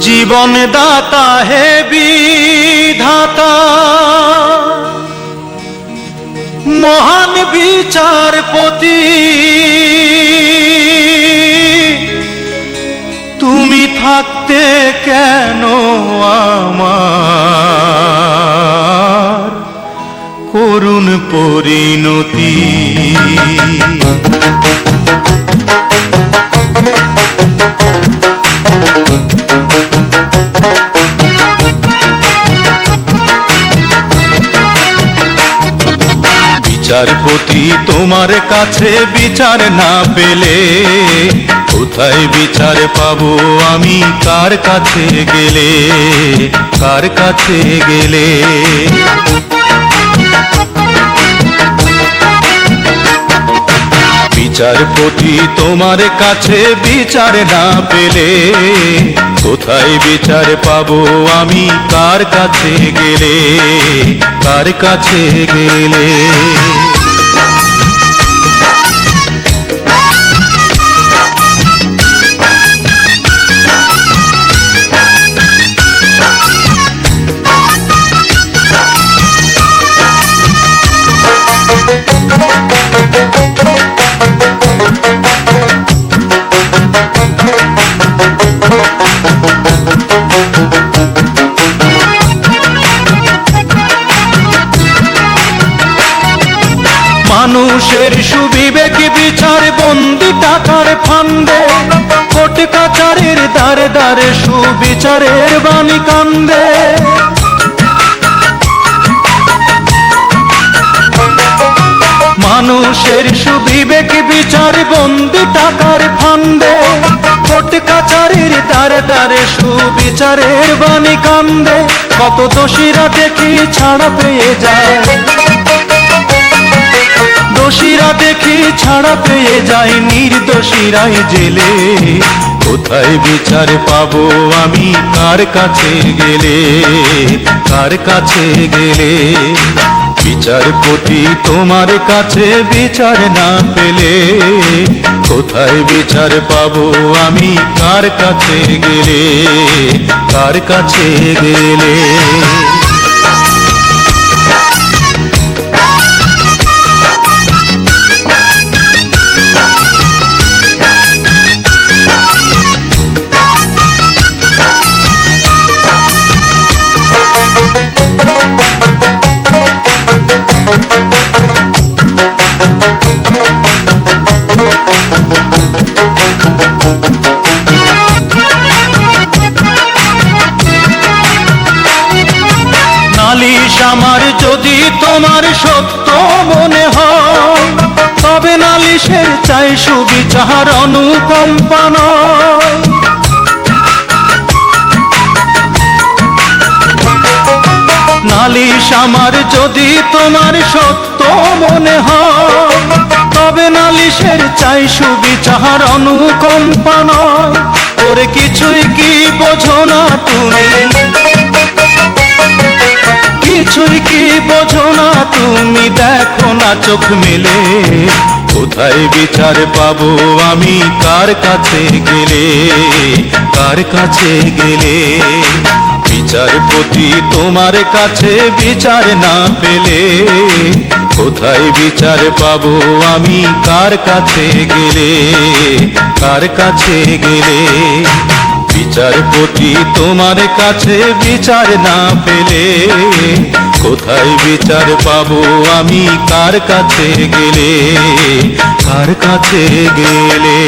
জীবন দাতা হে বিধাতা, মহান বিচারপতি, তুমি থাকতে কেন আমার করুণ পরিণতি। বিচারপতি তোমার কাছে বিচার না পেলে কোথায় বিচার পাবো আমি, কার কাছে গেলে, কার কাছে গেলে। বিচারপতি তোমার কাছে বিচার না পেলে কোথায় বিচার পাবো আমি, কার কাছে গেলে, কার কাছে গেলে। মানুষের সুবিবেক বিচার বন্দি টাকার ফান্দে, কোর্ট কাচারের দ্বারে দ্বারে সুবিচারের বাণী কান্দে। মানুষের সুবিবেক বিচার বন্দি টাকার ফান্দে, কোর্ট কাচারের দ্বারে দ্বারে সুবিচারের বাণী কান্দে। কত দোষীরা দেখি ছাড়া পেয়ে যায়, দোষীরা দেখি ছাড়া পেয়ে যায়, নির্দোষীরাই জেলে। কোথায় বিচার পাবো আমি, কার কাছে গেলে, কার কাছে গেলে। বিচারপতি তোমার কাছে বিচার না পেলে কোথায় বিচার পাবো আমি, কার কাছে গেলে, কার কাছে গেলে। নালিশ আমার যদি তোমার সত্য মনে হয়, তবে নালিশের চাই সুবিচার অনুকম্পা নয়। নালিশ আমার যদি তোমার সত্য মনে হয়, তবে নালিশের চাই সুবিচার অনুকম্পা নয়। ওরে কিছুই কি বোঝো না তুমি, কিছুই কি বোঝো না তুমি, দেখো না চোখ মেলে। কোথায় বিচার পাবো আমি, কার কাছে গেলে, কার কাছে গেলে। বিচারপতি তোমার কাছে বিচার না পেলে কোথায় বিচার পাবো আমি, কার কাছে গেলে, কার কাছে গেলে। বিচারপতি তোমার কাছে বিচার না পেলে কোথায় বিচার পাবো আমি, কার কাছে গেলে, কার কাছে গেলে।